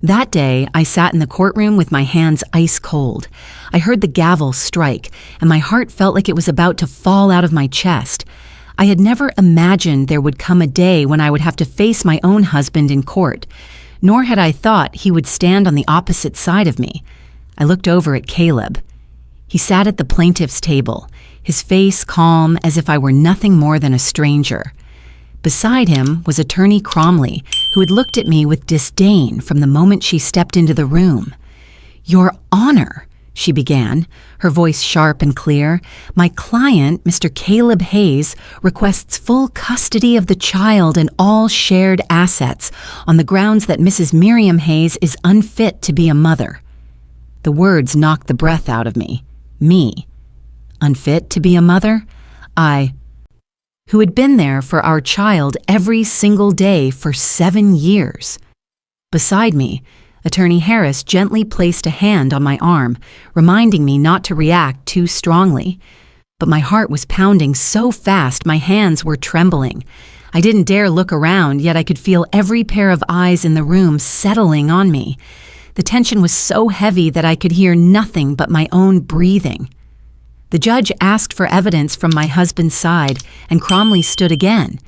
That day, I sat in the courtroom with my hands ice cold. I heard the gavel strike, and my heart felt like it was about to fall out of my chest. I had never imagined there would come a day when I would have to face my own husband in court, nor had I thought he would stand on the opposite side of me. I looked over at Caleb. He sat at the plaintiff's table, his face calm as if I were nothing more than a stranger. Beside him was Attorney Cromley, who had looked at me with disdain from the moment she stepped into the room. "Your Honor," she began, her voice sharp and clear, "my client, Mr. Caleb Hayes, requests full custody of the child and all shared assets on the grounds that Mrs. Miriam Hayes is unfit to be a mother." The words knocked the breath out of me. Me. Unfit to be a mother? I, who had been there for our child every single day for 7 years. Beside me, Attorney Harris gently placed a hand on my arm, reminding me not to react too strongly. But my heart was pounding so fast my hands were trembling. I didn't dare look around, yet I could feel every pair of eyes in the room settling on me. The tension was so heavy that I could hear nothing but my own breathing. The judge asked for evidence from my husband's side, and Cromley stood again.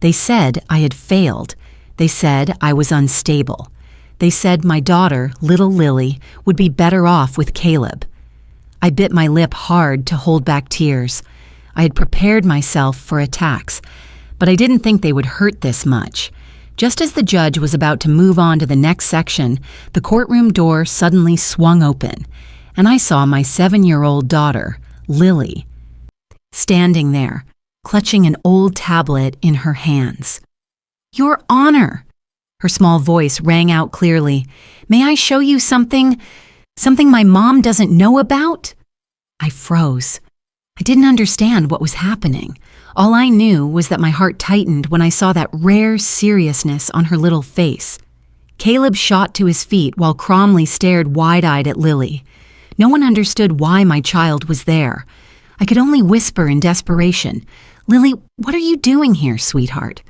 They said I had failed. They said I was unstable. They said my daughter, little Lily, would be better off with Caleb. I bit my lip hard to hold back tears. I had prepared myself for attacks, but I didn't think they would hurt this much. Just as the judge was about to move on to the next section, the courtroom door suddenly swung open, and I saw my 7-year-old daughter, Lily, standing there, clutching an old tablet in her hands. "Your Honor," her small voice rang out clearly, "may I show you something my mom doesn't know about?" I froze. I didn't understand what was happening. All I knew was that my heart tightened when I saw that rare seriousness on her little face. Caleb shot to his feet while Cromley stared wide-eyed at Lily. No one understood why my child was there. I could only whisper in desperation, "Lily, what are you doing here, sweetheart?"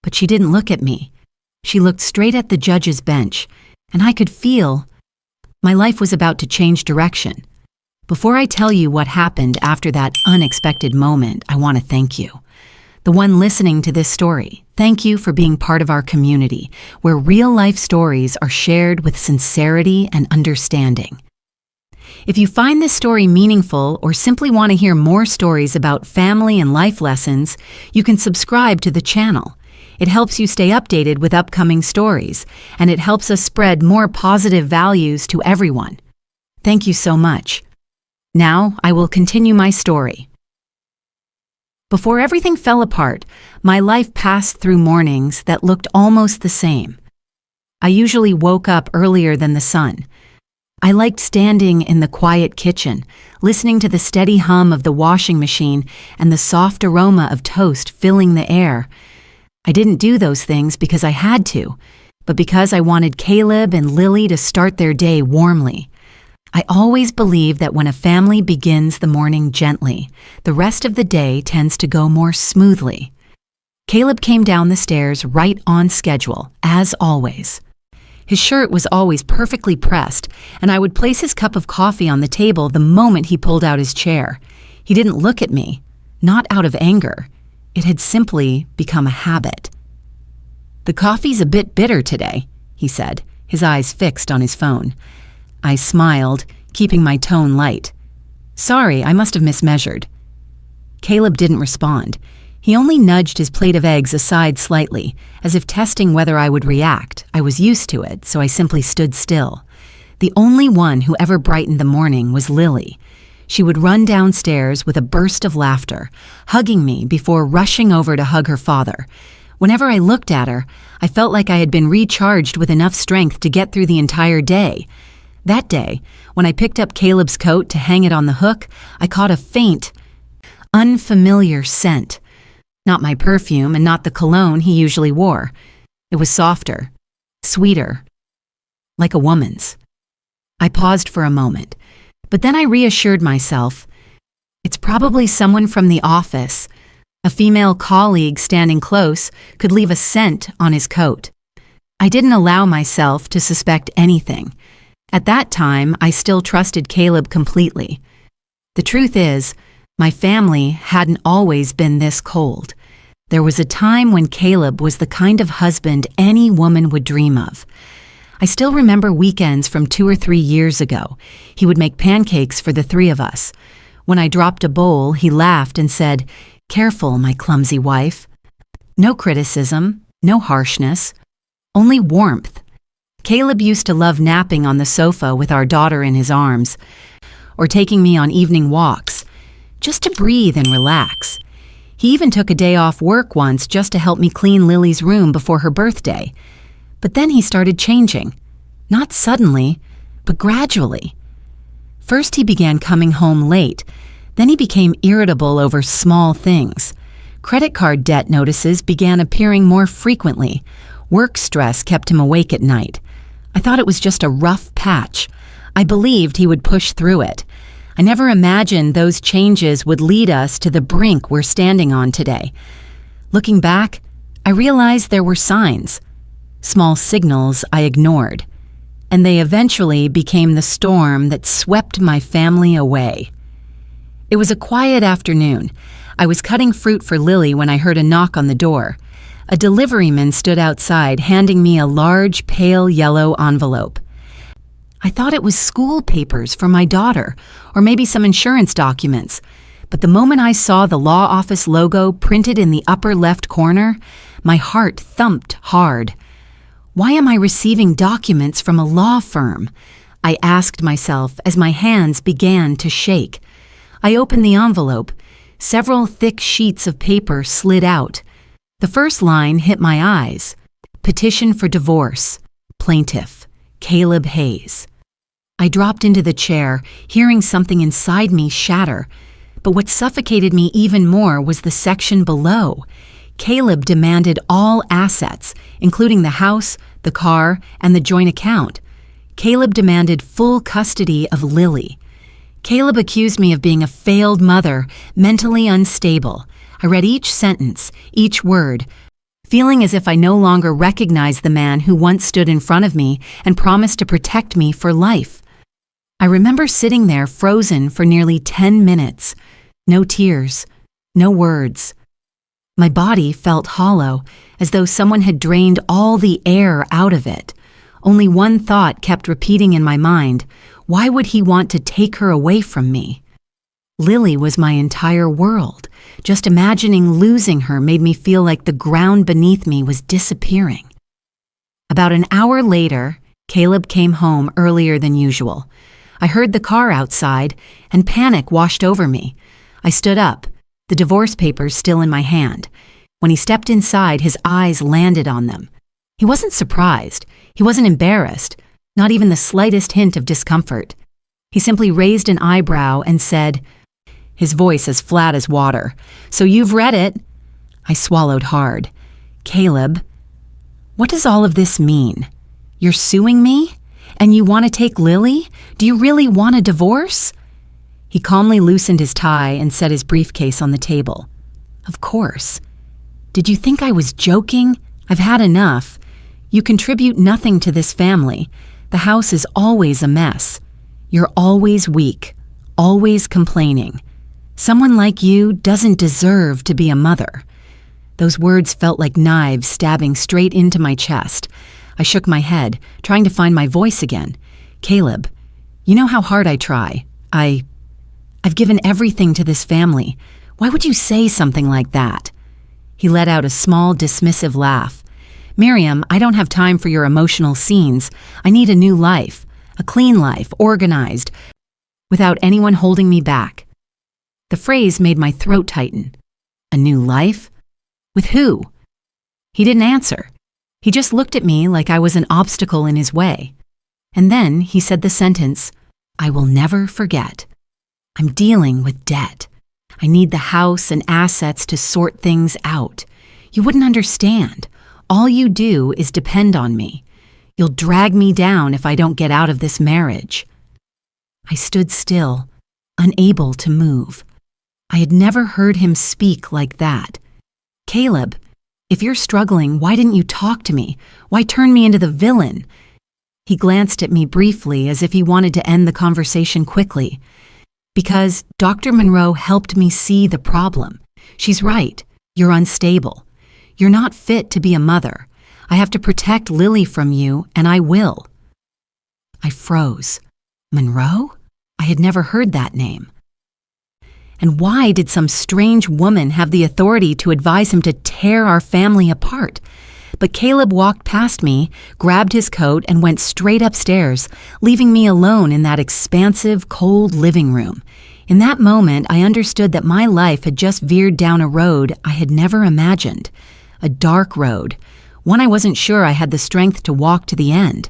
But she didn't look at me. She looked straight at the judge's bench, and I could feel my life was about to change direction. Before I tell you what happened after that unexpected moment, I want to thank you. The one listening to this story, thank you for being part of our community, where real-life stories are shared with sincerity and understanding. If you find this story meaningful or simply want to hear more stories about family and life lessons, you can subscribe to the channel. It helps you stay updated with upcoming stories, and it helps us spread more positive values to everyone. Thank you so much. Now, I will continue my story. Before everything fell apart, my life passed through mornings that looked almost the same. I usually woke up earlier than the sun. I liked standing in the quiet kitchen, listening to the steady hum of the washing machine and the soft aroma of toast filling the air. I didn't do those things because I had to, but because I wanted Caleb and Lily to start their day warmly. I always believe that when a family begins the morning gently, the rest of the day tends to go more smoothly. Caleb came down the stairs right on schedule, as always. His shirt was always perfectly pressed, and I would place his cup of coffee on the table the moment he pulled out his chair. He didn't look at me, not out of anger. It had simply become a habit. "The coffee's a bit bitter today," he said, his eyes fixed on his phone. I smiled, keeping my tone light. "Sorry, I must have mismeasured." Caleb didn't respond. He only nudged his plate of eggs aside slightly, as if testing whether I would react. I was used to it, so I simply stood still. The only one who ever brightened the morning was Lily. She would run downstairs with a burst of laughter, hugging me before rushing over to hug her father. Whenever I looked at her, I felt like I had been recharged with enough strength to get through the entire day. That day, when I picked up Caleb's coat to hang it on the hook, I caught a faint, unfamiliar scent. Not my perfume and not the cologne he usually wore. It was softer, sweeter, like a woman's. I paused for a moment, but then I reassured myself. It's probably someone from the office. A female colleague standing close could leave a scent on his coat. I didn't allow myself to suspect anything. At that time, I still trusted Caleb completely. The truth is, my family hadn't always been this cold. There was a time when Caleb was the kind of husband any woman would dream of. I still remember weekends from 2 or 3 years ago. He would make pancakes for the 3 of us. When I dropped a bowl, he laughed and said, "Careful, my clumsy wife." No criticism, no harshness, only warmth. Caleb used to love napping on the sofa with our daughter in his arms, or taking me on evening walks, just to breathe and relax. He even took a day off work once just to help me clean Lily's room before her birthday. But then he started changing. Not suddenly, but gradually. First he began coming home late. Then he became irritable over small things. Credit card debt notices began appearing more frequently. Work stress kept him awake at night. I thought it was just a rough patch. I believed he would push through it. I never imagined those changes would lead us to the brink we're standing on today. Looking back, I realized there were signs. Small signals I ignored, and they eventually became the storm that swept my family away. It was a quiet afternoon. I was cutting fruit for Lily when I heard a knock on the door. A deliveryman stood outside, handing me a large, pale yellow envelope. I thought it was school papers for my daughter, or maybe some insurance documents. But the moment I saw the law office logo printed in the upper left corner, my heart thumped hard. Why am I receiving documents from a law firm? I asked myself as my hands began to shake. I opened the envelope. Several thick sheets of paper slid out. The first line hit my eyes. Petition for divorce. Plaintiff, Caleb Hayes. I dropped into the chair, hearing something inside me shatter. But what suffocated me even more was the section below. Caleb demanded all assets, including the house, the car, and the joint account. Caleb demanded full custody of Lily. Caleb accused me of being a failed mother, mentally unstable. I read each sentence, each word, feeling as if I no longer recognized the man who once stood in front of me and promised to protect me for life. I remember sitting there frozen for nearly 10 minutes. No tears, no words. My body felt hollow, as though someone had drained all the air out of it. Only one thought kept repeating in my mind. Why would he want to take her away from me? Lily was my entire world. Just imagining losing her made me feel like the ground beneath me was disappearing. About an hour later, Caleb came home earlier than usual. I heard the car outside, and panic washed over me. I stood up, the divorce papers still in my hand. When he stepped inside, his eyes landed on them. He wasn't surprised. He wasn't embarrassed, not even the slightest hint of discomfort. He simply raised an eyebrow and said, his voice as flat as water, "So you've read it?" I swallowed hard. "Caleb, what does all of this mean? You're suing me? And you want to take Lily? Do you really want a divorce?" He calmly loosened his tie and set his briefcase on the table. "Of course. Did you think I was joking? I've had enough. You contribute nothing to this family. The house is always a mess. You're always weak, always complaining. Someone like you doesn't deserve to be a mother." Those words felt like knives stabbing straight into my chest. I shook my head, trying to find my voice again. "Caleb, you know how hard I try. I've given everything to this family. Why would you say something like that?" He let out a small, dismissive laugh. "Miriam, I don't have time for your emotional scenes. I need a new life, a clean life, organized, without anyone holding me back." The phrase made my throat tighten. A new life? With who? He didn't answer. He just looked at me like I was an obstacle in his way. And then he said the sentence, "I will never forget. I'm dealing with debt. I need the house and assets to sort things out. You wouldn't understand. All you do is depend on me. You'll drag me down if I don't get out of this marriage." I stood still, unable to move. I had never heard him speak like that. "Caleb, If you're struggling, why didn't you talk to me? Why turn me into the villain?" He glanced at me briefly as if he wanted to end the conversation quickly. "Because Dr. Monroe helped me see the problem. She's right. You're unstable. You're not fit to be a mother. I have to protect Lily from you, and I will." I froze. Monroe? I had never heard that name. And why did some strange woman have the authority to advise him to tear our family apart? But Caleb walked past me, grabbed his coat, and went straight upstairs, leaving me alone in that expansive, cold living room. In that moment, I understood that my life had just veered down a road I had never imagined. A dark road, one I wasn't sure I had the strength to walk to the end.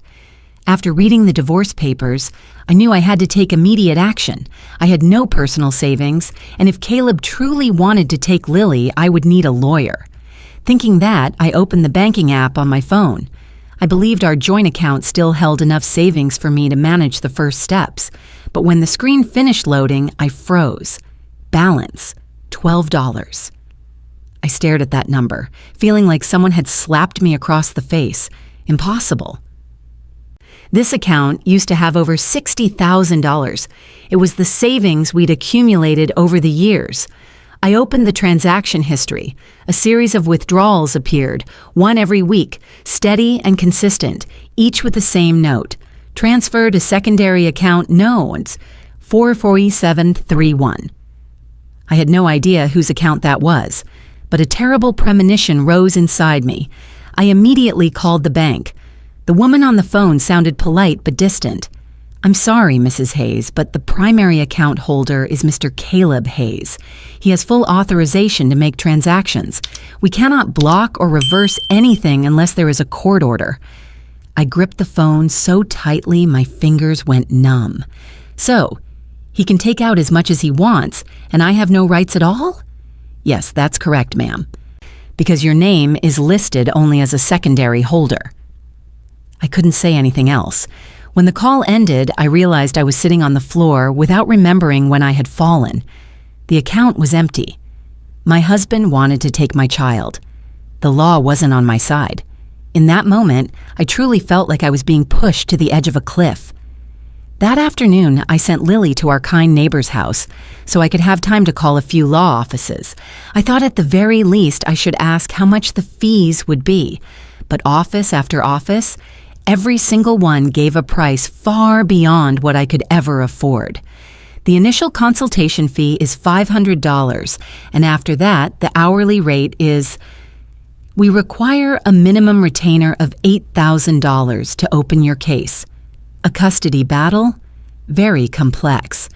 After reading the divorce papers, I knew I had to take immediate action. I had no personal savings, and if Caleb truly wanted to take Lily, I would need a lawyer. Thinking that, I opened the banking app on my phone. I believed our joint account still held enough savings for me to manage the first steps. But when the screen finished loading, I froze. Balance, $12. I stared at that number, feeling like someone had slapped me across the face. Impossible. This account used to have over $60,000. It was the savings we'd accumulated over the years. I opened the transaction history. A series of withdrawals appeared, one every week, steady and consistent, each with the same note. Transfer to secondary account knowns, 44731. I had no idea whose account that was, but a terrible premonition rose inside me. I immediately called the bank. The woman on the phone sounded polite but distant. "I'm sorry, Mrs. Hayes, but the primary account holder is Mr. Caleb Hayes. He has full authorization to make transactions. We cannot block or reverse anything unless there is a court order." I gripped the phone so tightly my fingers went numb. "So, he can take out as much as he wants, and I have no rights at all?" "Yes, that's correct, ma'am. Because your name is listed only as a secondary holder." I couldn't say anything else. When the call ended, I realized I was sitting on the floor without remembering when I had fallen. The account was empty. My husband wanted to take my child. The law wasn't on my side. In that moment, I truly felt like I was being pushed to the edge of a cliff. That afternoon, I sent Lily to our kind neighbor's house so I could have time to call a few law offices. I thought at the very least I should ask how much the fees would be. But office after office, every single one gave a price far beyond what I could ever afford. The initial consultation fee is $500, and after that, the hourly rate is... We require a minimum retainer of $8,000 to open your case. A custody battle? Very complex.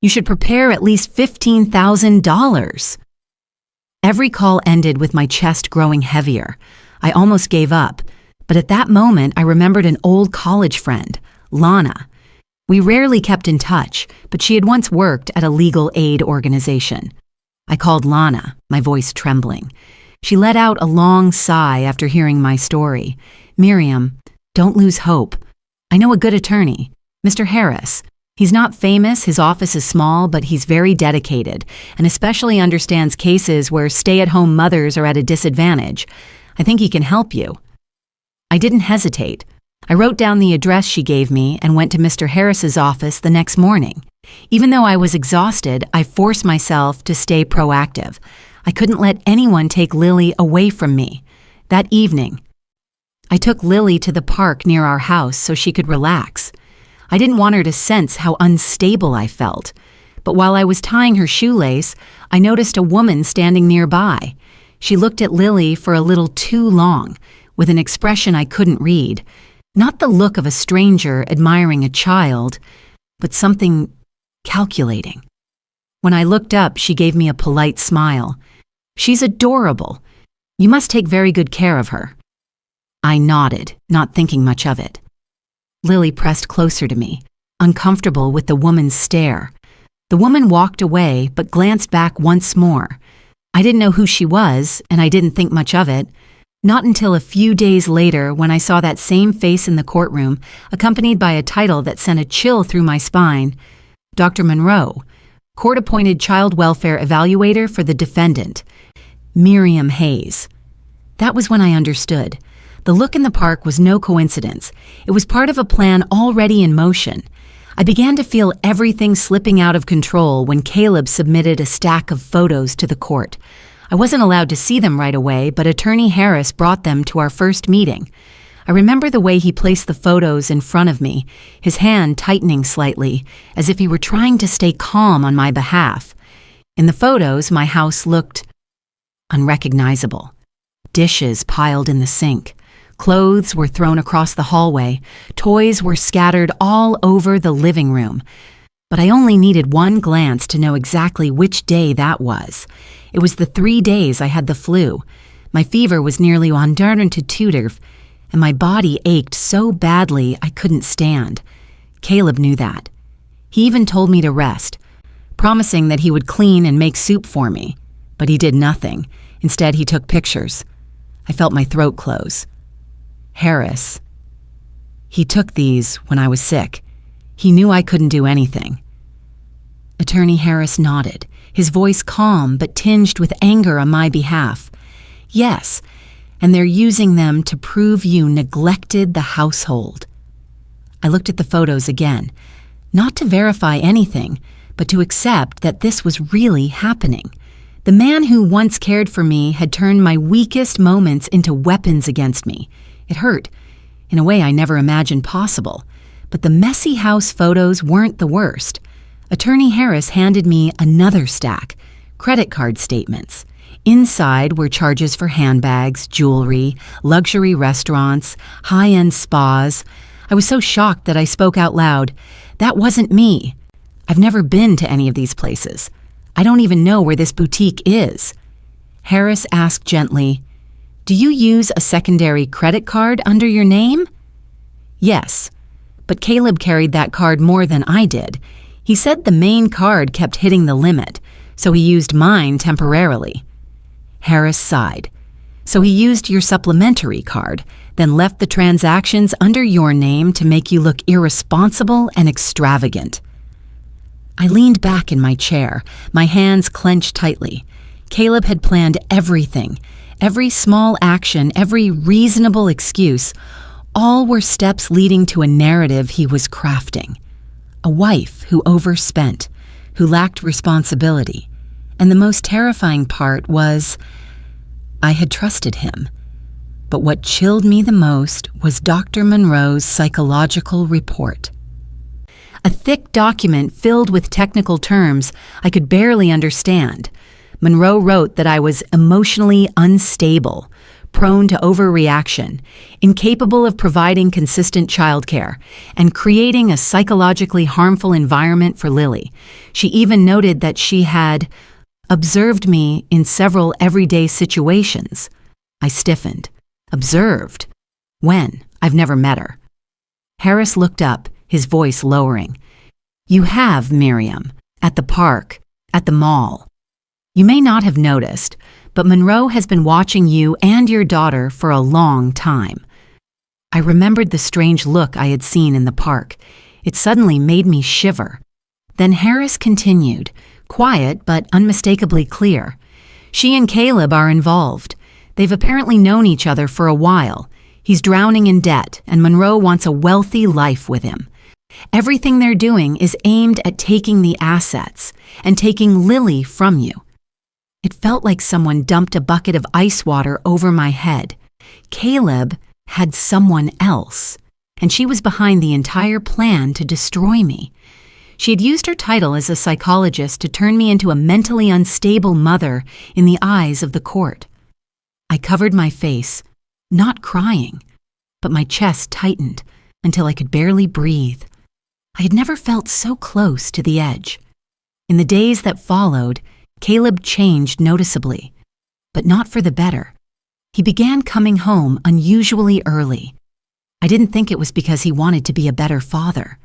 You should prepare at least $15,000. Every call ended with my chest growing heavier. I almost gave up. But at that moment, I remembered an old college friend, Lana. We rarely kept in touch, but she had once worked at a legal aid organization. I called Lana, my voice trembling. She let out a long sigh after hearing my story. "Miriam, don't lose hope. I know a good attorney, Mr. Harris. He's not famous, his office is small, but he's very dedicated, and especially understands cases where stay-at-home mothers are at a disadvantage. I think he can help you." I didn't hesitate. I wrote down the address she gave me and went to Mr. Harris's office the next morning. Even though I was exhausted, I forced myself to stay proactive. I couldn't let anyone take Lily away from me. That evening, I took Lily to the park near our house so she could relax. I didn't want her to sense how unstable I felt. But while I was tying her shoelace, I noticed a woman standing nearby. She looked at Lily for a little too long, with an expression I couldn't read. Not the look of a stranger admiring a child, but something calculating. When I looked up, she gave me a polite smile. "She's adorable. You must take very good care of her." I nodded, not thinking much of it. Lily pressed closer to me, uncomfortable with the woman's stare. The woman walked away, but glanced back once more. I didn't know who she was, and I didn't think much of it. Not until a few days later when I saw that same face in the courtroom, accompanied by a title that sent a chill through my spine. Dr. Monroe, Court-Appointed Child Welfare Evaluator for the defendant, Miriam Hayes. That was when I understood. The look in the park was no coincidence. It was part of a plan already in motion. I began to feel everything slipping out of control when Caleb submitted a stack of photos to the court. I wasn't allowed to see them right away, but Attorney Harris brought them to our first meeting. I remember the way he placed the photos in front of me, his hand tightening slightly, as if he were trying to stay calm on my behalf. In the photos, my house looked unrecognizable. Dishes piled in the sink. Clothes were thrown across the hallway. Toys were scattered all over the living room. But I only needed one glance to know exactly which day that was. It was the 3 days I had the flu. My fever was nearly 102, and my body ached so badly I couldn't stand. Caleb knew that. He even told me to rest, promising that he would clean and make soup for me. But he did nothing. Instead, he took pictures. I felt my throat close. Harris. He took these when I was sick. He knew I couldn't do anything. Attorney Harris nodded, his voice calm but tinged with anger on my behalf. Yes, and they're using them to prove you neglected the household. I looked at the photos again, not to verify anything, but to accept that this was really happening. The man who once cared for me had turned my weakest moments into weapons against me. It hurt, in a way I never imagined possible. But the messy house photos weren't the worst. Attorney Harris handed me another stack, credit card statements. Inside were charges for handbags, jewelry, luxury restaurants, high-end spas. I was so shocked that I spoke out loud. That wasn't me. I've never been to any of these places. I don't even know where this boutique is. Harris asked gently, "Do you use a secondary credit card under your name?" Yes, but Caleb carried that card more than I did. He said the main card kept hitting the limit, so he used mine temporarily. Harris sighed. "So he used your supplementary card, then left the transactions under your name to make you look irresponsible and extravagant." I leaned back in my chair, my hands clenched tightly. Caleb had planned everything. Every small action, every reasonable excuse, all were steps leading to a narrative he was crafting. A wife who overspent, who lacked responsibility. And the most terrifying part was, I had trusted him. But what chilled me the most was Dr. Monroe's psychological report. A thick document filled with technical terms I could barely understand. Monroe wrote that I was emotionally unstable, prone to overreaction, incapable of providing consistent childcare, and creating a psychologically harmful environment for Lily. She even noted that she had observed me in several everyday situations. I stiffened. Observed? When? I've never met her. Harris looked up, his voice lowering. "You have, Miriam, at the park, at the mall. You may not have noticed, but Monroe has been watching you and your daughter for a long time." I remembered the strange look I had seen in the park. It suddenly made me shiver. Then Harris continued, quiet but unmistakably clear. "She and Caleb are involved. They've apparently known each other for a while. He's drowning in debt, and Monroe wants a wealthy life with him. Everything they're doing is aimed at taking the assets and taking Lily from you." It felt like someone dumped a bucket of ice water over my head. Caleb had someone else, and she was behind the entire plan to destroy me. She had used her title as a psychologist to turn me into a mentally unstable mother in the eyes of the court. I covered my face, not crying, but my chest tightened until I could barely breathe. I had never felt so close to the edge. In the days that followed, Caleb changed noticeably, but not for the better. He began coming home unusually early. I didn't think it was because he wanted to be a better father.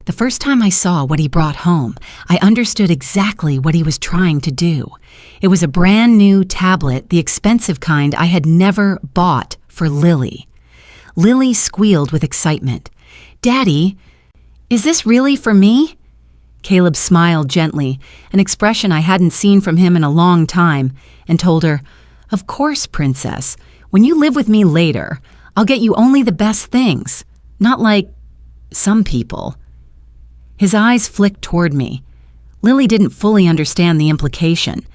The first time I saw what he brought home, I understood exactly what he was trying to do. It was a brand new tablet, the expensive kind I had never bought for Lily. Lily squealed with excitement. "Daddy, is this really for me?" Caleb smiled gently, an expression I hadn't seen from him in a long time, and told her, "Of course, Princess. When you live with me later, I'll get you only the best things, not like some people." His eyes flicked toward me. Lily didn't fully understand the implication,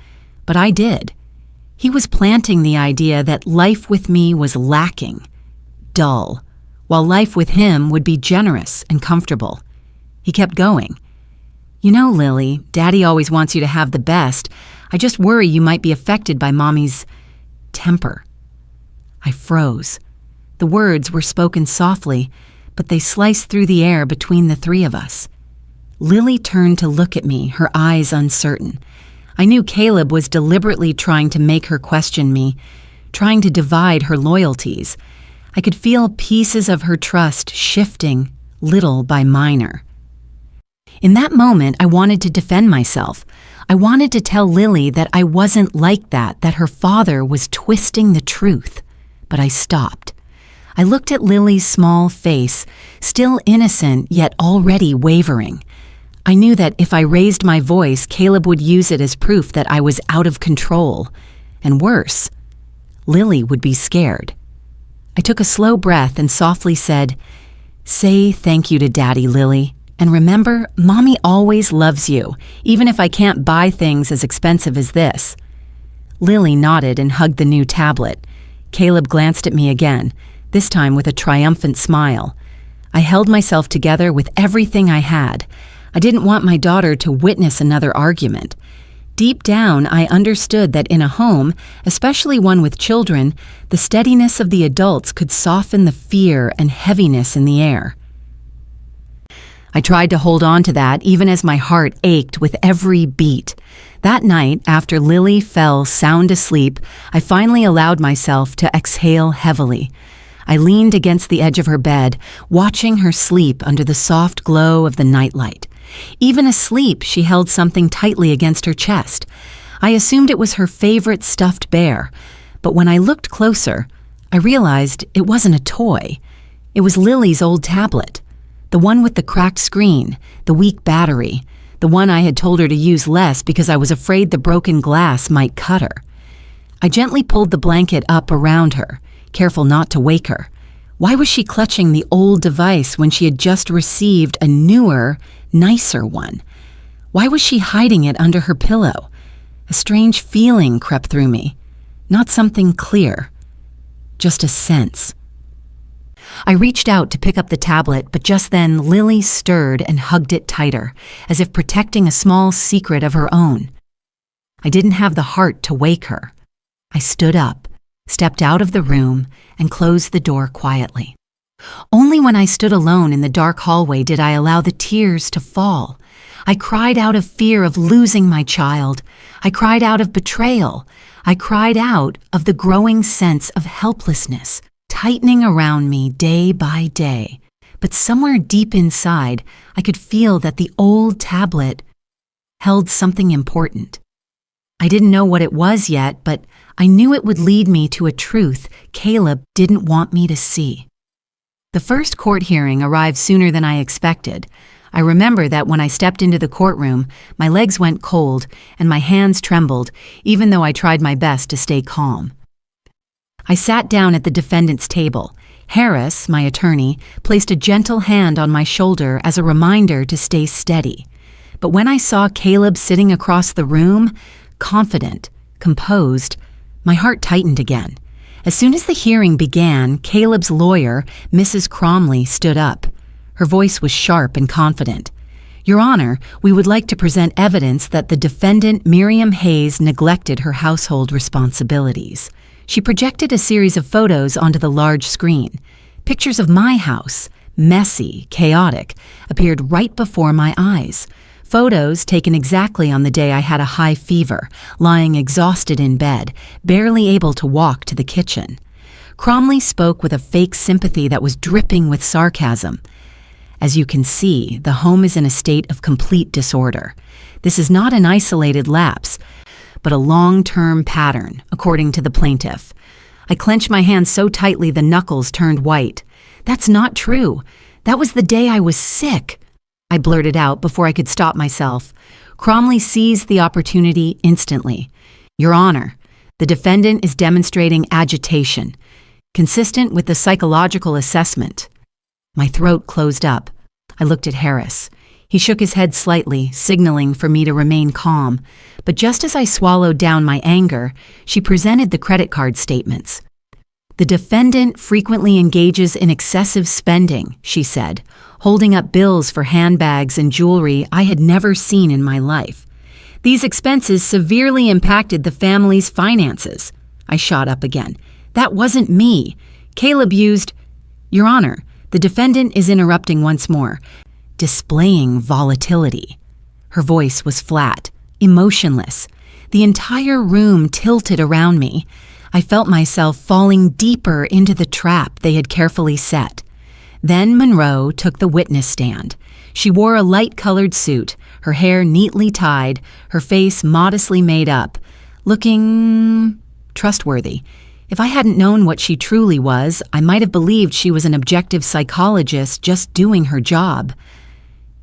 but I did. He was planting the idea that life with me was lacking, dull, while life with him would be generous and comfortable. He kept going. "You know, Lily, Daddy always wants you to have the best. I just worry you might be affected by Mommy's temper." I froze. The words were spoken softly, but they sliced through the air between the three of us. Lily turned to look at me, her eyes uncertain. I knew Caleb was deliberately trying to make her question me, trying to divide her loyalties. I could feel pieces of her trust shifting, little by minor. In that moment, I wanted to defend myself. I wanted to tell Lily that I wasn't like that her father was twisting the truth. But I stopped. I looked at Lily's small face, still innocent yet already wavering. I knew that if I raised my voice, Caleb would use it as proof that I was out of control. And worse, Lily would be scared. I took a slow breath and softly said, "Say thank you to Daddy, Lily. And remember, Mommy always loves you, even if I can't buy things as expensive as this." Lily nodded and hugged the new tablet. Caleb glanced at me again, this time with a triumphant smile. I held myself together with everything I had. I didn't want my daughter to witness another argument. Deep down, I understood that in a home, especially one with children, the steadiness of the adults could soften the fear and heaviness in the air. I tried to hold on to that even as my heart ached with every beat. That night, after Lily fell sound asleep, I finally allowed myself to exhale heavily. I leaned against the edge of her bed, watching her sleep under the soft glow of the nightlight. Even asleep, she held something tightly against her chest. I assumed it was her favorite stuffed bear, but when I looked closer, I realized it wasn't a toy. It was Lily's old tablet. The one with the cracked screen, the weak battery, the one I had told her to use less because I was afraid the broken glass might cut her. I gently pulled the blanket up around her, careful not to wake her. Why was she clutching the old device when she had just received a newer, nicer one? Why was she hiding it under her pillow? A strange feeling crept through me. Not something clear, just a sense. I reached out to pick up the tablet, but just then Lily stirred and hugged it tighter, as if protecting a small secret of her own. I didn't have the heart to wake her. I stood up, stepped out of the room, and closed the door quietly. Only when I stood alone in the dark hallway did I allow the tears to fall. I cried out of fear of losing my child. I cried out of betrayal. I cried out of the growing sense of helplessness, tightening around me day by day. But somewhere deep inside, I could feel that the old tablet held something important. I didn't know what it was yet, but I knew it would lead me to a truth Caleb didn't want me to see. The first court hearing arrived sooner than I expected. I remember that when I stepped into the courtroom, my legs went cold and my hands trembled, even though I tried my best to stay calm. I sat down at the defendant's table. Harris, my attorney, placed a gentle hand on my shoulder as a reminder to stay steady. But when I saw Caleb sitting across the room, confident, composed, my heart tightened again. As soon as the hearing began, Caleb's lawyer, Mrs. Cromley, stood up. Her voice was sharp and confident. "Your Honor, we would like to present evidence that the defendant, Miriam Hayes, neglected her household responsibilities." She projected a series of photos onto the large screen. Pictures of my house, messy, chaotic, appeared right before my eyes. Photos taken exactly on the day I had a high fever, lying exhausted in bed, barely able to walk to the kitchen. Cromley spoke with a fake sympathy that was dripping with sarcasm. "As you can see, the home is in a state of complete disorder. This is not an isolated lapse, but a long-term pattern, according to the plaintiff." I clenched my hands so tightly the knuckles turned white. "That's not true. That was the day I was sick," I blurted out before I could stop myself. Cromley seized the opportunity instantly. "Your Honor, the defendant is demonstrating agitation. consistent with the psychological assessment. My throat closed up. I looked at Harris. He shook his head slightly, signaling for me to remain calm. But just as I swallowed down my anger, she presented the credit card statements. "The defendant frequently engages in excessive spending," she said, holding up bills for handbags and jewelry I had never seen in my life. "These expenses severely impacted the family's finances." I shot up again. "That wasn't me. Caleb used—" "Your Honor, the defendant is interrupting once more, displaying volatility." Her voice was flat, emotionless. The entire room tilted around me. I felt myself falling deeper into the trap they had carefully set. Then Monroe took the witness stand. She wore a light-colored suit, her hair neatly tied, her face modestly made up, looking trustworthy. If I hadn't known what she truly was, I might have believed she was an objective psychologist just doing her job.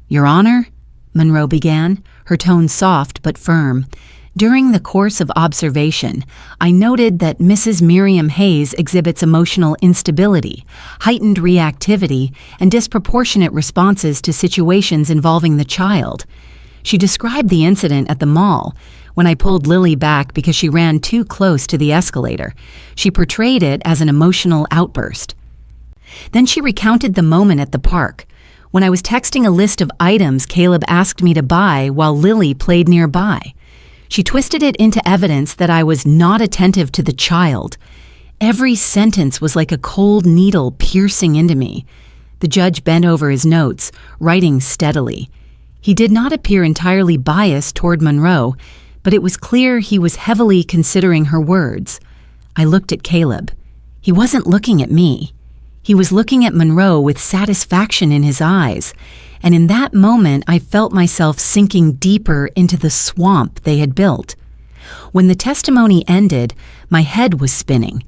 "Your Honor," Monroe began, her tone soft but firm. "During the course of observation, I noted that Mrs. Miriam Hayes exhibits emotional instability, heightened reactivity, and disproportionate responses to situations involving the child." She described the incident at the mall, when I pulled Lily back because she ran too close to the escalator. She portrayed it as an emotional outburst. Then she recounted the moment at the park, when I was texting a list of items Caleb asked me to buy while Lily played nearby. She twisted it into evidence that I was not attentive to the child. Every sentence was like a cold needle piercing into me. The judge bent over his notes, writing steadily. He did not appear entirely biased toward Monroe, but it was clear he was heavily considering her words. I looked at Caleb. He wasn't looking at me. He was looking at Monroe with satisfaction in his eyes, and in that moment I felt myself sinking deeper into the swamp they had built. When the testimony ended, my head was spinning.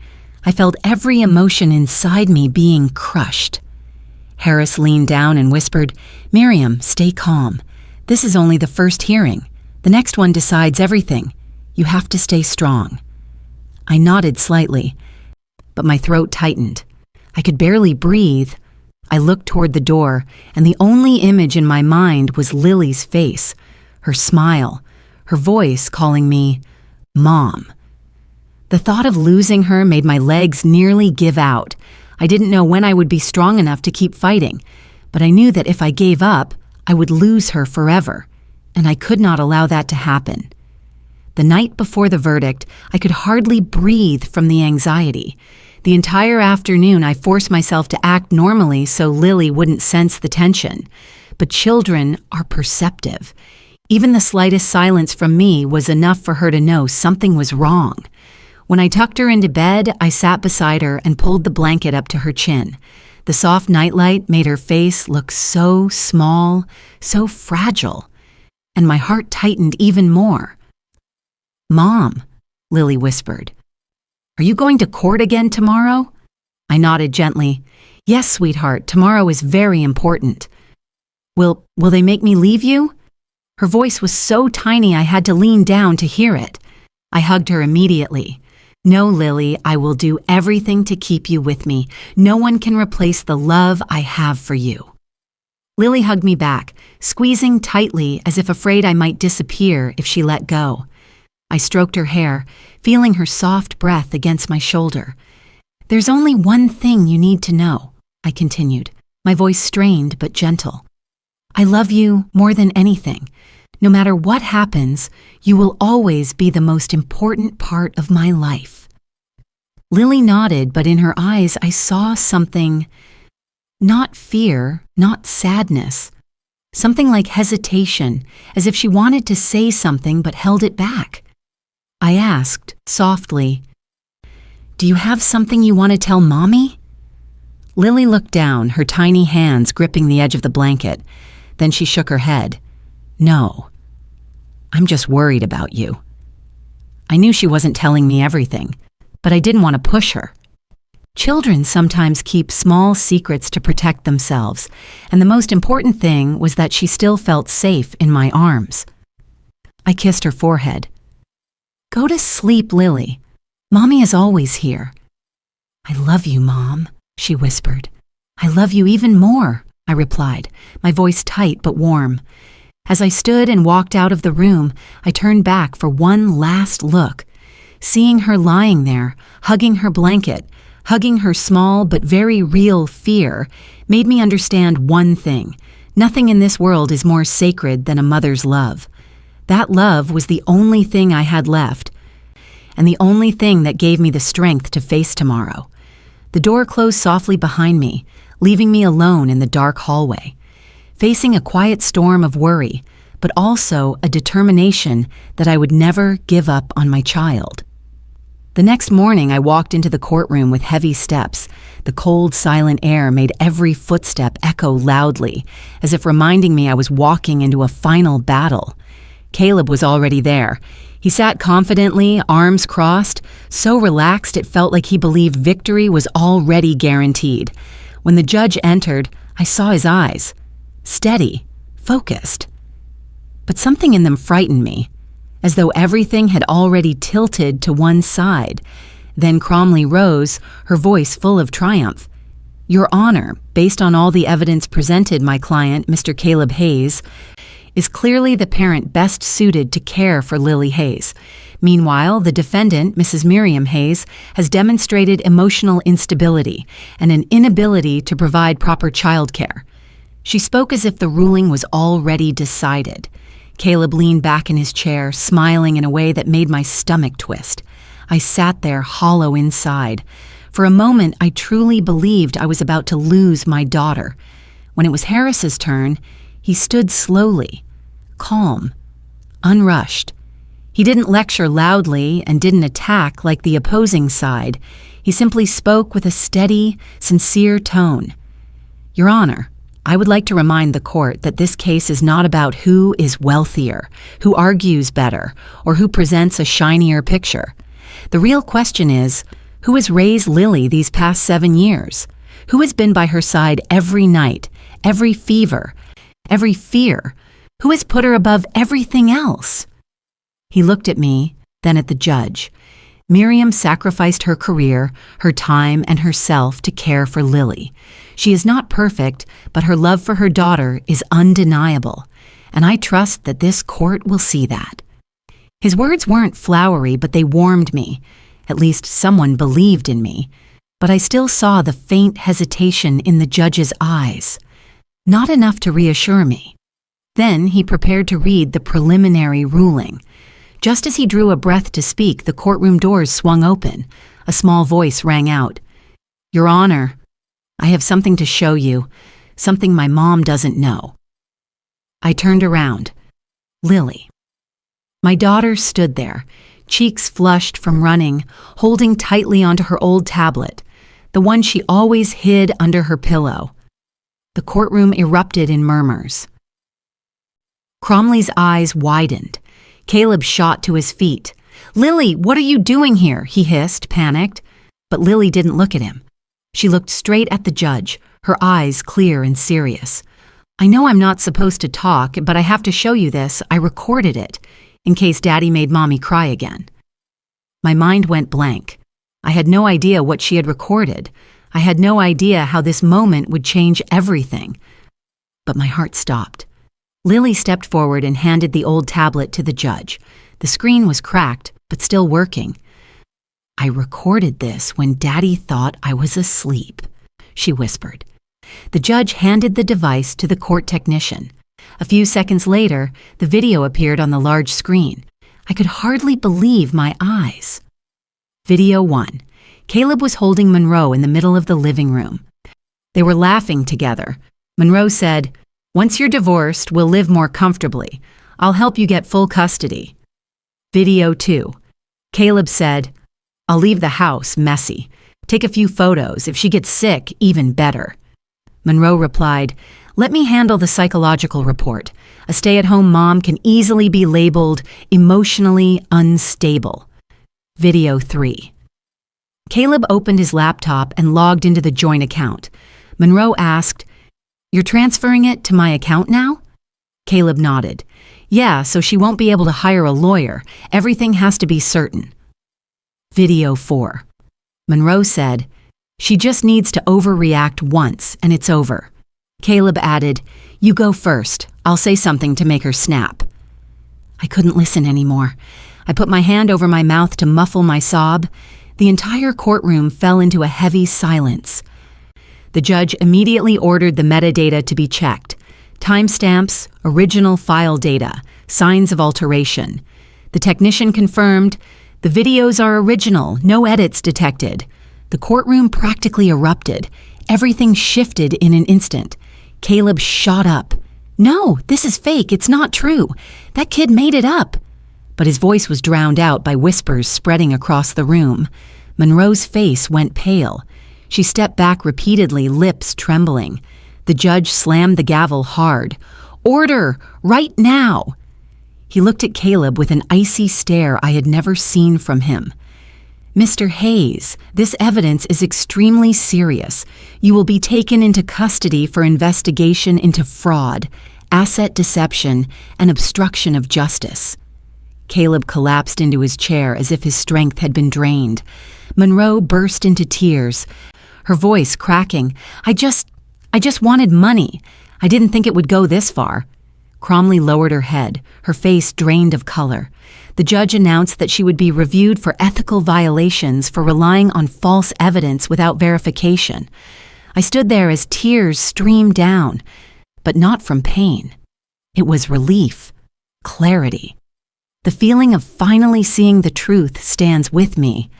I felt every emotion inside me being crushed. Harris leaned down and whispered, "Miriam, stay calm. This is only the first hearing. The next one decides everything. You have to stay strong." I nodded slightly, but my throat tightened. I could barely breathe. I looked toward the door, and the only image in my mind was Lily's face, her smile, her voice calling me Mom. The thought of losing her made my legs nearly give out. I didn't know when I would be strong enough to keep fighting, but I knew that if I gave up, I would lose her forever, and I could not allow that to happen. The night before the verdict, I could hardly breathe from the anxiety. The entire afternoon, I forced myself to act normally so Lily wouldn't sense the tension. But children are perceptive. Even the slightest silence from me was enough for her to know something was wrong. When I tucked her into bed, I sat beside her and pulled the blanket up to her chin. The soft nightlight made her face look so small, so fragile, and my heart tightened even more. "Mom," Lily whispered. "Are you going to court again tomorrow?" I nodded gently. "Yes, sweetheart, tomorrow is very important." Will they make me leave you?" Her voice was so tiny I had to lean down to hear it. I hugged her immediately. "No, Lily, I will do everything to keep you with me. No one can replace the love I have for you." Lily hugged me back, squeezing tightly as if afraid I might disappear if she let go. I stroked her hair, feeling her soft breath against my shoulder. "There's only one thing you need to know," I continued, my voice strained but gentle. "I love you more than anything. No matter what happens, you will always be the most important part of my life." Lily nodded, but in her eyes I saw something, not fear, not sadness, something like hesitation, as if she wanted to say something but held it back. I asked, softly, "Do you have something you want to tell Mommy?" Lily looked down, her tiny hands gripping the edge of the blanket. Then she shook her head. "No. I'm just worried about you." I knew she wasn't telling me everything, but I didn't want to push her. Children sometimes keep small secrets to protect themselves, and the most important thing was that she still felt safe in my arms. I kissed her forehead. "Go to sleep, Lily. Mommy is always here." "I love you, Mom," she whispered. "I love you even more," I replied, my voice tight but warm. As I stood and walked out of the room, I turned back for one last look. Seeing her lying there, hugging her blanket, hugging her small but very real fear, made me understand one thing. Nothing in this world is more sacred than a mother's love. That love was the only thing I had left, and the only thing that gave me the strength to face tomorrow. The door closed softly behind me, leaving me alone in the dark hallway, facing a quiet storm of worry, but also a determination that I would never give up on my child. The next morning, I walked into the courtroom with heavy steps. The cold, silent air made every footstep echo loudly, as if reminding me I was walking into a final battle. Caleb was already there. He sat confidently, arms crossed, so relaxed it felt like he believed victory was already guaranteed. When the judge entered, I saw his eyes. Steady, focused. But something in them frightened me, as though everything had already tilted to one side. Then Cromley rose, her voice full of triumph. "Your Honor, based on all the evidence presented, my client, Mr. Caleb Hayes, is clearly the parent best suited to care for Lily Hayes. Meanwhile, the defendant, Mrs. Miriam Hayes, has demonstrated emotional instability and an inability to provide proper child care." She spoke as if the ruling was already decided. Caleb leaned back in his chair, smiling in a way that made my stomach twist. I sat there hollow inside. For a moment, I truly believed I was about to lose my daughter. When it was Harris's turn, he stood slowly, calm, unrushed. He didn't lecture loudly and didn't attack like the opposing side. He simply spoke with a steady, sincere tone. "Your Honor, I would like to remind the court that this case is not about who is wealthier, who argues better, or who presents a shinier picture. The real question is, who has raised Lily these past 7 years? Who has been by her side every night, every fever, every fear? Who has put her above everything else?" He looked at me, then at the judge. Miriam sacrificed her career, her time, and herself to care for Lily. She is not perfect, but her love for her daughter is undeniable, and I trust that this court will see that. His words weren't flowery, but they warmed me. At least someone believed in me. But I still saw the faint hesitation in the judge's eyes. Not enough to reassure me. Then he prepared to read the preliminary ruling. Just as he drew a breath to speak, the courtroom doors swung open. A small voice rang out. "Your Honor, I have something to show you, something my mom doesn't know." I turned around. Lily. My daughter stood there, cheeks flushed from running, holding tightly onto her old tablet, the one she always hid under her pillow. The courtroom erupted in murmurs. Cromley's eyes widened. Caleb shot to his feet. "Lily, what are you doing here?" he hissed, panicked. But Lily didn't look at him. She looked straight at the judge, her eyes clear and serious. "I know I'm not supposed to talk, but I have to show you this. I recorded it, in case Daddy made Mommy cry again." My mind went blank. I had no idea what she had recorded. I had no idea how this moment would change everything. But my heart stopped. Lily stepped forward and handed the old tablet to the judge. The screen was cracked, but still working. "I recorded this when Daddy thought I was asleep," she whispered. The judge handed the device to the court technician. A few seconds later, the video appeared on the large screen. I could hardly believe my eyes. Video 1. Caleb was holding Monroe in the middle of the living room. They were laughing together. Monroe said, "Once you're divorced, we'll live more comfortably. I'll help you get full custody." Video 2. Caleb said, "I'll leave the house messy. Take a few photos. If she gets sick, even better." Monroe replied, "Let me handle the psychological report. A stay-at-home mom can easily be labeled emotionally unstable." Video 3. Caleb opened his laptop and logged into the joint account. Monroe asked, "You're transferring it to my account now?" Caleb nodded. "Yeah, so she won't be able to hire a lawyer. Everything has to be certain." Video 4. Monroe said, She just needs to overreact once, and it's over. Caleb added, "You go first. I'll say something to make her snap." I couldn't listen anymore. I put my hand over my mouth to muffle my sob. The entire courtroom fell into a heavy silence. The judge immediately ordered the metadata to be checked. Timestamps, original file data, signs of alteration. The technician confirmed, "The videos are original, no edits detected." The courtroom practically erupted. Everything shifted in an instant. Caleb shot up. "No, this is fake. It's not true. That kid made it up." But his voice was drowned out by whispers spreading across the room. Monroe's face went pale. She stepped back repeatedly, lips trembling. The judge slammed the gavel hard. "Order! Right now!" He looked at Caleb with an icy stare I had never seen from him. "Mr. Hayes, this evidence is extremely serious. You will be taken into custody for investigation into fraud, asset deception, and obstruction of justice." Caleb collapsed into his chair as if his strength had been drained. Monroe burst into tears, her voice cracking. I just wanted money. I didn't think it would go this far." Cromley lowered her head, her face drained of color. The judge announced that she would be reviewed for ethical violations for relying on false evidence without verification. I stood there as tears streamed down, but not from pain. It was relief, clarity. The feeling of finally seeing the truth stands with me,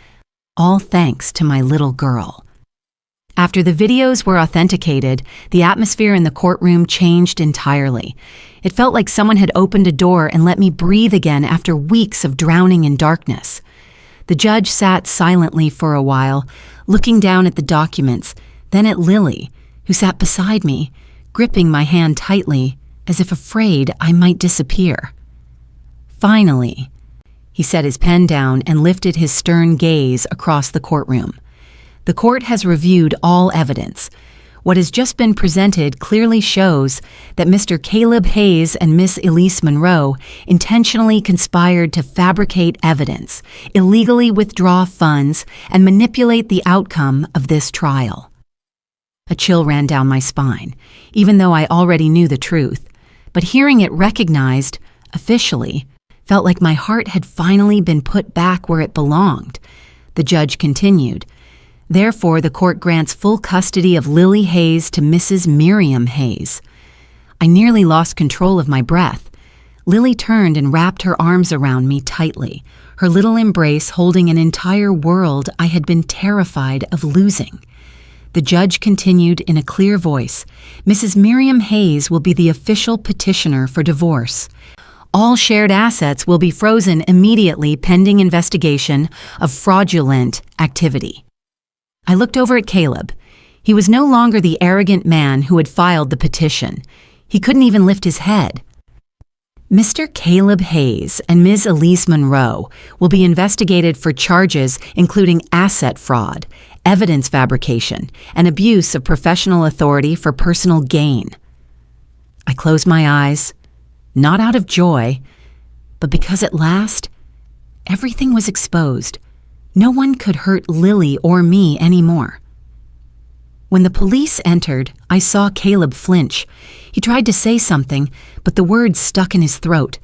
all thanks to my little girl. After the videos were authenticated, the atmosphere in the courtroom changed entirely. It felt like someone had opened a door and let me breathe again after weeks of drowning in darkness. The judge sat silently for a while, looking down at the documents, then at Lily, who sat beside me, gripping my hand tightly, as if afraid I might disappear. "Finally," he set his pen down and lifted his stern gaze across the courtroom. "The court has reviewed all evidence. What has just been presented clearly shows that Mr. Caleb Hayes and Miss Elise Monroe intentionally conspired to fabricate evidence, illegally withdraw funds, and manipulate the outcome of this trial." A chill ran down my spine, even though I already knew the truth. But hearing it recognized, officially, felt like my heart had finally been put back where it belonged. The judge continued, "Therefore, the court grants full custody of Lily Hayes to Mrs. Miriam Hayes." I nearly lost control of my breath. Lily turned and wrapped her arms around me tightly, her little embrace holding an entire world I had been terrified of losing. The judge continued in a clear voice, "Mrs. Miriam Hayes will be the official petitioner for divorce. All shared assets will be frozen immediately pending investigation of fraudulent activity." I looked over at Caleb. He was no longer the arrogant man who had filed the petition. He couldn't even lift his head. "Mr. Caleb Hayes and Ms. Elise Monroe will be investigated for charges including asset fraud, evidence fabrication, and abuse of professional authority for personal gain." I closed my eyes, not out of joy, but because at last, everything was exposed. No one could hurt Lily or me anymore. When the police entered, I saw Caleb flinch. He tried to say something, but the words stuck in his throat.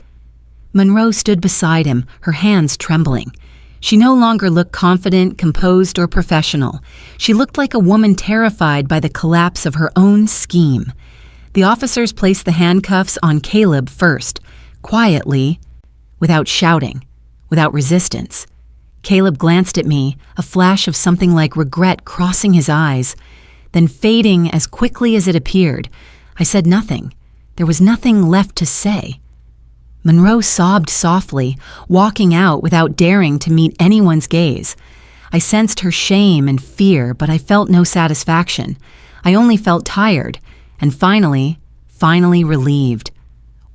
Monroe stood beside him, her hands trembling. She no longer looked confident, composed, or professional. She looked like a woman terrified by the collapse of her own scheme. The officers placed the handcuffs on Caleb first, quietly, without shouting, without resistance. Caleb glanced at me, a flash of something like regret crossing his eyes, then fading as quickly as it appeared. I said nothing. There was nothing left to say. Monroe sobbed softly, walking out without daring to meet anyone's gaze. I sensed her shame and fear, but I felt no satisfaction. I only felt tired, and finally relieved.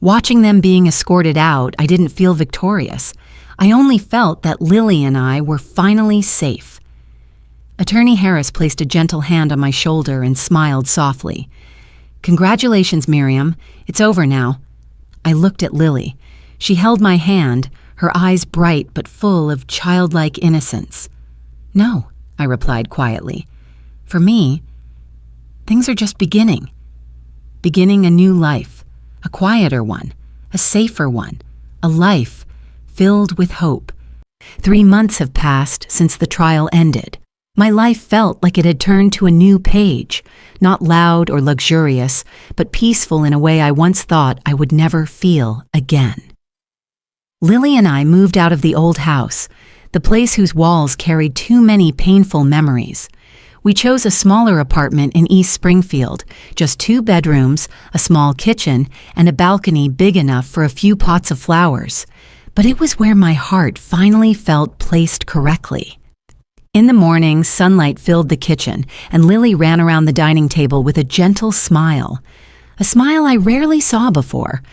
Watching them being escorted out, I didn't feel victorious. I only felt that Lily and I were finally safe. Attorney Harris placed a gentle hand on my shoulder and smiled softly. "Congratulations, Miriam. It's over now." I looked at Lily. She held my hand, her eyes bright but full of childlike innocence. "No," I replied quietly. For me, things are just beginning. Beginning a new life, a quieter one, a safer one, a life filled with hope. 3 months have passed since the trial ended. My life felt like it had turned to a new page, not loud or luxurious, but peaceful in a way I once thought I would never feel again. Lily and I moved out of the old house, the place whose walls carried too many painful memories. We chose a smaller apartment in East Springfield, just 2 bedrooms, a small kitchen, and a balcony big enough for a few pots of flowers. But it was where my heart finally felt placed correctly. In the morning, sunlight filled the kitchen, and Lily ran around the dining table with a gentle smile. A smile I rarely saw before.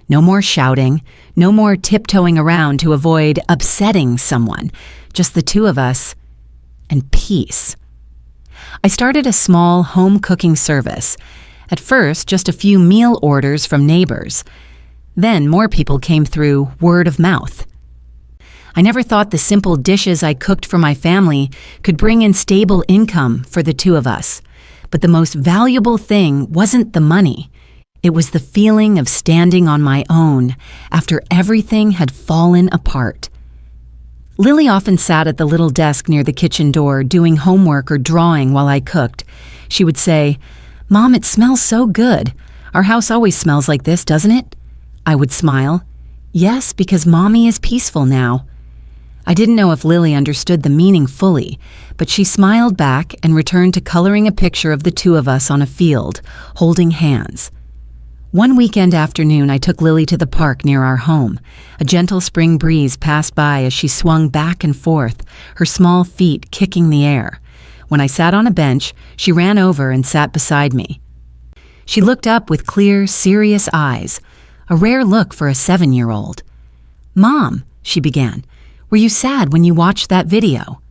No more shouting, no more tiptoeing around to avoid upsetting someone. Just the 2 of us, and peace. I started a small home cooking service. At first, just a few meal orders from neighbors. Then more people came through word of mouth. I never thought the simple dishes I cooked for my family could bring in stable income for the 2 of us. But the most valuable thing wasn't the money. It was the feeling of standing on my own after everything had fallen apart. Lily often sat at the little desk near the kitchen door doing homework or drawing while I cooked. She would say, "Mom, it smells so good. Our house always smells like this, doesn't it?" I would smile. "Yes, because Mommy is peaceful now." I didn't know if Lily understood the meaning fully, but she smiled back and returned to coloring a picture of the 2 of us on a field, holding hands. One weekend afternoon, I took Lily to the park near our home. A gentle spring breeze passed by as she swung back and forth, her small feet kicking the air. When I sat on a bench, she ran over and sat beside me. She looked up with clear, serious eyes, a rare look for a 7-year-old. "Mom," she began, "were you sad when you watched that video?"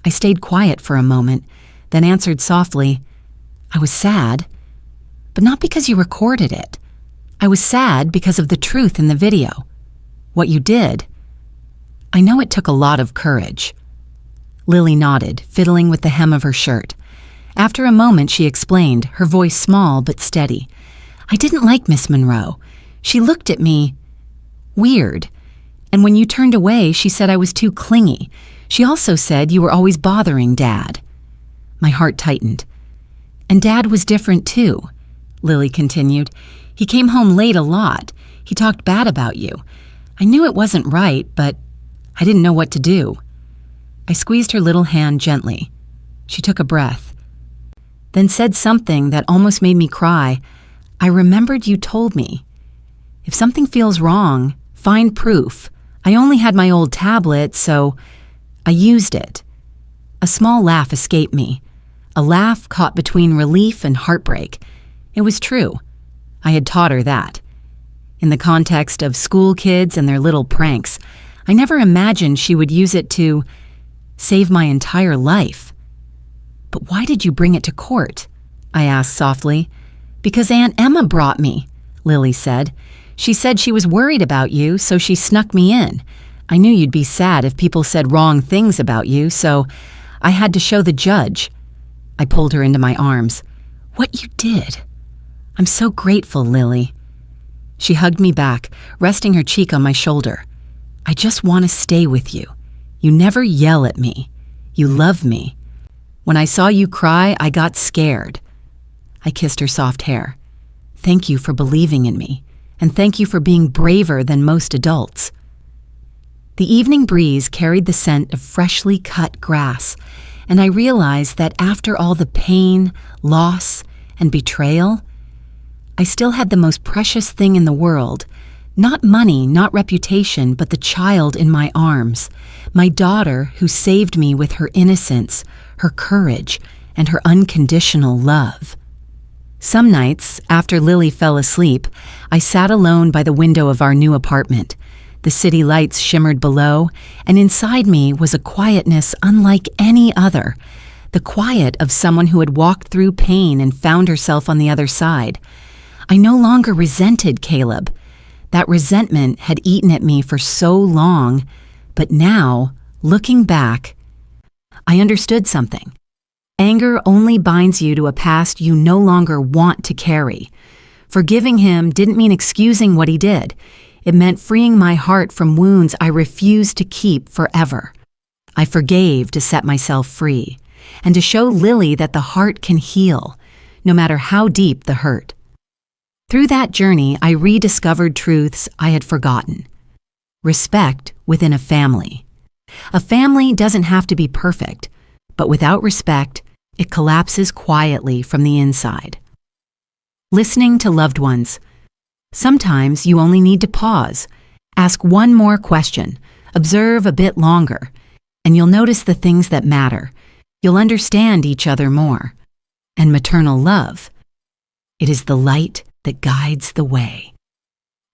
I stayed quiet for a moment, then answered softly, "I was sad. But not because you recorded it. I was sad because of the truth in the video. What you did. I know it took a lot of courage." Lily nodded, fiddling with the hem of her shirt. After a moment, she explained, her voice small but steady. "I didn't like Miss Monroe. She looked at me weird. And when you turned away, she said I was too clingy. She also said you were always bothering Dad." My heart tightened. "And Dad was different too," Lily continued. "He came home late a lot. He talked bad about you. I knew it wasn't right, but I didn't know what to do." I squeezed her little hand gently. She took a breath, then said something that almost made me cry. "I remembered you told me. If something feels wrong, find proof. I only had my old tablet, so I used it." A small laugh escaped me, a laugh caught between relief and heartbreak. It was true. I had taught her that. In the context of school kids and their little pranks, I never imagined she would use it to save my entire life. "But why did you bring it to court?" I asked softly. "Because Aunt Emma brought me," Lily said. "She said she was worried about you, so she snuck me in. I knew you'd be sad if people said wrong things about you, so I had to show the judge." I pulled her into my arms. "What you did. I'm so grateful, Lily." She hugged me back, resting her cheek on my shoulder. "I just want to stay with you. You never yell at me. You love me. When I saw you cry, I got scared." I kissed her soft hair. "Thank you for believing in me, and thank you for being braver than most adults." The evening breeze carried the scent of freshly cut grass, and I realized that after all the pain, loss, and betrayal, I still had the most precious thing in the world. Not money, not reputation, but the child in my arms. My daughter who saved me with her innocence, her courage, and her unconditional love. Some nights, after Lily fell asleep, I sat alone by the window of our new apartment. The city lights shimmered below, and inside me was a quietness unlike any other. The quiet of someone who had walked through pain and found herself on the other side. I no longer resented Caleb. That resentment had eaten at me for so long, but now, looking back, I understood something. Anger only binds you to a past you no longer want to carry. Forgiving him didn't mean excusing what he did. It meant freeing my heart from wounds I refused to keep forever. I forgave to set myself free, and to show Lily that the heart can heal, no matter how deep the hurt. Through that journey, I rediscovered truths I had forgotten. Respect within a family. A family doesn't have to be perfect, but without respect, it collapses quietly from the inside. Listening to loved ones. Sometimes you only need to pause, ask one more question, observe a bit longer, and you'll notice the things that matter. You'll understand each other more. And maternal love, it is the light that guides the way.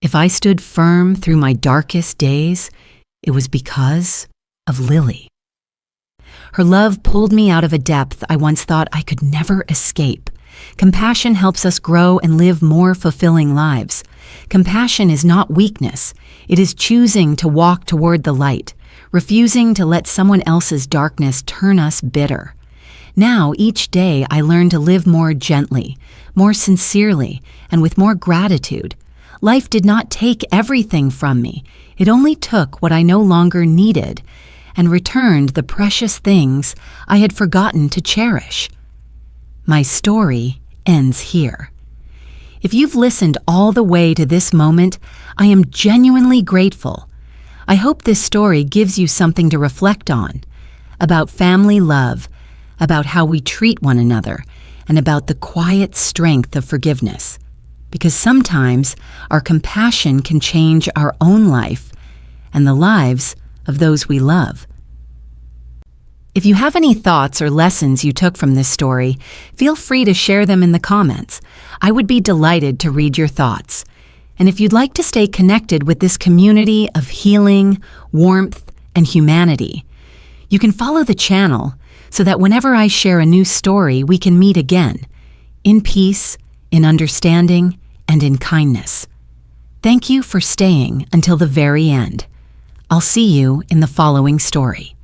If I stood firm through my darkest days, it was because of Lily. Her love pulled me out of a depth I once thought I could never escape. Compassion helps us grow and live more fulfilling lives. Compassion is not weakness. It is choosing to walk toward the light, refusing to let someone else's darkness turn us bitter. Now, each day, I learn to live more gently, more sincerely, and with more gratitude. Life did not take everything from me. It only took what I no longer needed and returned the precious things I had forgotten to cherish. My story ends here. If you've listened all the way to this moment, I am genuinely grateful. I hope this story gives you something to reflect on, about family love, about how we treat one another, and about the quiet strength of forgiveness. Because sometimes our compassion can change our own life and the lives of those we love. If you have any thoughts or lessons you took from this story, feel free to share them in the comments. I would be delighted to read your thoughts. And if you'd like to stay connected with this community of healing, warmth, and humanity, you can follow the channel so that whenever I share a new story, we can meet again, in peace, in understanding, and in kindness. Thank you for staying until the very end. I'll see you in the following story.